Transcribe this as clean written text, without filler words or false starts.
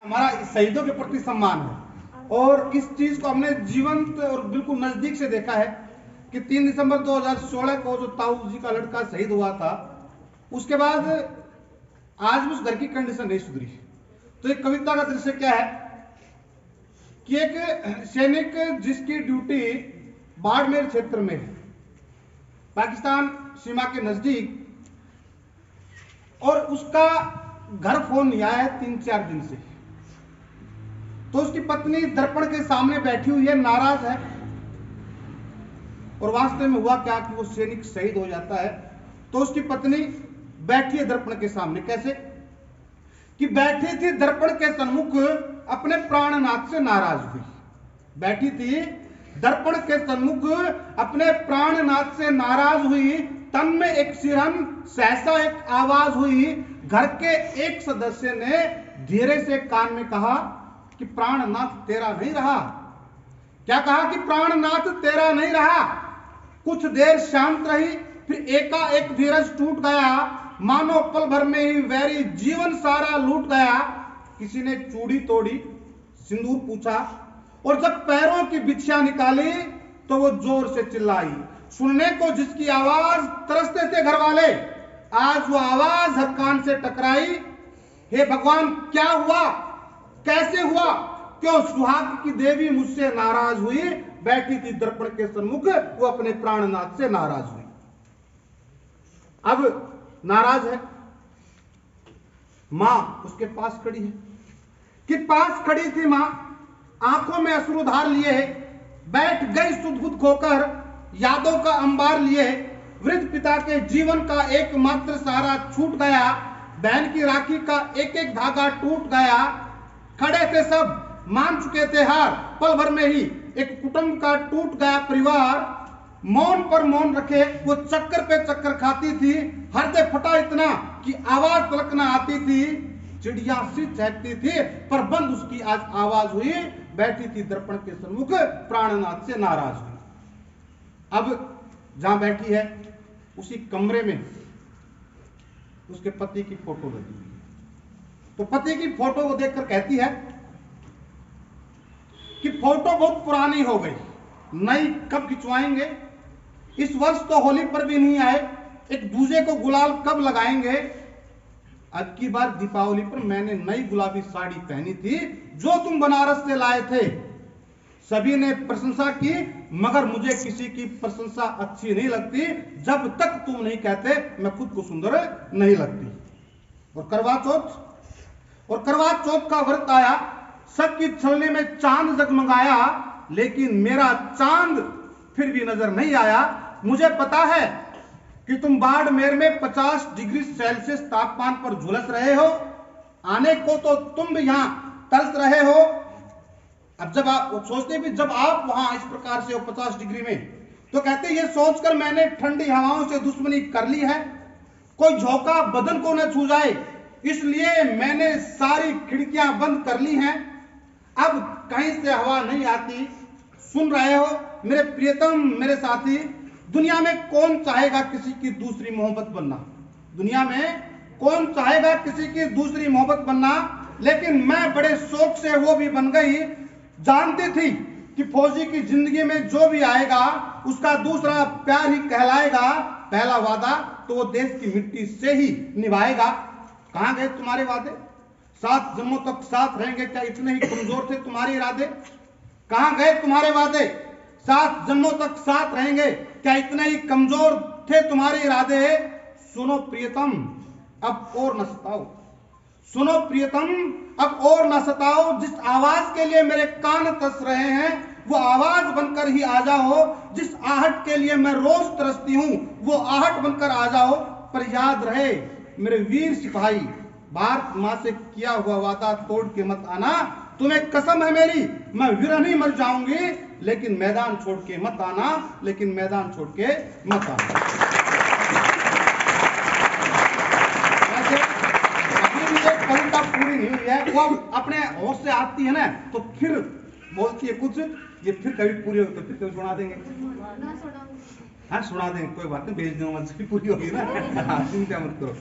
हमारा शहीदों के प्रति सम्मान है और इस चीज को हमने जीवंत और बिल्कुल नजदीक से देखा है कि 3 दिसंबर 2016 को जो ताऊ जी का लड़का शहीद हुआ था, उसके बाद आज भी उस घर की कंडीशन नहीं सुधरी। तो एक कविता का दृश्य क्या है कि एक सैनिक जिसकी ड्यूटी बाड़मेर क्षेत्र में है, पाकिस्तान सीमा के नजदीक, और उसका घर फोन नहीं आया है 3-4 दिन से। तो उसकी पत्नी दर्पण के सामने बैठी हुई है, नाराज है। और वास्तव में हुआ क्या कि वो सैनिक शहीद हो जाता है। तो उसकी पत्नी बैठी है दर्पण के सामने, कैसे कि बैठी थी दर्पण के सन्मुख, अपने प्राणनाथ से नाराज हुई। बैठी थी दर्पण के सन्मुख, अपने प्राणनाथ से नाराज हुई। तन में एक सिरन, सहसा एक आवाज हुई। घर के एक सदस्य ने धीरे से कान में कहा कि प्राणनाथ तेरा नहीं रहा। क्या कहा कि प्राणनाथ तेरा नहीं रहा। कुछ देर शांत रही, फिर एकाएक धीरज टूट गया, मानो पल भर में ही वैरी जीवन सारा लूट गया। किसी ने चूड़ी तोड़ी, सिंदूर पूछा, और जब पैरों की बिछिया निकाली तो वो जोर से चिल्लाई। सुनने को जिसकी आवाज तरसते थे घर वाले, आज वो आवाज हर कान से टकराई। हे भगवान, क्या हुआ, कैसे हुआ, क्यों सुहाग की देवी मुझसे नाराज हुई। बैठी थी दर्पण के सन्मुख, वो अपने प्राणनाथ से नाराज हुई। अब नाराज है, मां उसके पास खड़ी है। कि पास खड़ी थी मां, आंखों में अश्रु धार लिए, बैठ गई सुध-बुध खोकर, यादों का अंबार लिए। वृद्ध पिता के जीवन का एकमात्र सहारा छूट गया, बहन की राखी का एक एक धागा टूट गया। खड़े थे सब, मान चुके थे हार, पल भर में ही एक कुटुंब का टूट गया परिवार। मौन पर मौन रखे वो चक्कर पे चक्कर खाती थी, हृदय फटा इतना कि आवाज तलक न आती थी। चिड़िया सी चहकती थी पर बंद उसकी आज आवाज हुई। बैठी थी दर्पण के सन्मुख, प्राणनाथ से नाराज हुई। अब जहां बैठी है उसी कमरे में उसके पति की फोटो लगी हुई है। तो पति की फोटो को देखकर कहती है कि फोटो बहुत पुरानी हो गई, नई कब खिंचवाएंगे। इस वर्ष तो होली पर भी नहीं आए, एक दूसरे को गुलाल कब लगाएंगे। अब की बार दीपावली पर मैंने नई गुलाबी साड़ी पहनी थी जो तुम बनारस से लाए थे। सभी ने प्रशंसा की मगर मुझे किसी की प्रशंसा अच्छी नहीं लगती जब तक तुम नहीं कहते मैं खुद को सुंदर नहीं लगती। और करवा चौथ का व्रत आया, सबकी छलने में चांद जगमगाया, लेकिन मेरा चांद फिर भी नजर नहीं आया। मुझे पता है कि तुम बाड़मेर में 50 डिग्री सेल्सियस तापमान पर झुलस रहे हो, आने को तो तुम भी यहां तरस रहे हो। अब जब आप सोचते भी जब आप वहां इस प्रकार से हो 50 डिग्री में, तो कहते ये सोचकर मैंने ठंडी हवाओं से दुश्मनी कर ली है, कोई झोंका बदन को न छू जाए, इसलिए मैंने सारी खिड़कियां बंद कर ली हैं। अब कहीं से हवा नहीं आती। सुन रहे हो मेरे प्रियतम, मेरे साथी, दुनिया में कौन चाहेगा किसी की दूसरी मोहब्बत बनना। दुनिया में कौन चाहेगा किसी की दूसरी मोहब्बत बनना, लेकिन मैं बड़े शौक से वो भी बन गई। जानती थी कि फौजी की जिंदगी में जो भी आएगा उसका दूसरा प्यार ही कहलाएगा। पहला वादा तो वो देश की मिट्टी से ही निभाएगा। कहां गए तुम्हारे वादे, 7 जन्मों तक साथ रहेंगे, क्या इतने ही कमजोर थे तुम्हारे इरादे। कहां गए तुम्हारे वादे, 7 जन्मों तक साथ रहेंगे, क्या इतने ही कमजोर थे तुम्हारे इरादे। सुनो प्रियतम अब और न सताओ, सुनो प्रियतम अब और न सताओ। जिस आवाज के लिए मेरे कान तरस रहे हैं वो आवाज बनकर ही आ जाओ। जिस आहट के लिए मैं रोज तरसती हूं वो आहट बनकर आ जाओ। पर याद रहे मेरे वीर सिपाही, भारत मां से किया हुआ वादा तोड़ के मत आना। तुम्हें कसम है मेरी, मैं विरह नहीं मर जाऊंगी, लेकिन मैदान छोड़ के मत आना, लेकिन मैदान छोड़ के मत आना। कविता पूरी नहीं हुई है, वो अपने होश से आती है ना तो फिर बोलती है कुछ, ये फिर कभी पूरी होगी तो फिर कभी सुना देंगे। हाँ सुना देंगे, कोई बात नहीं, भेज दूंगा, पूरी होगी ना। चिंता मत करो।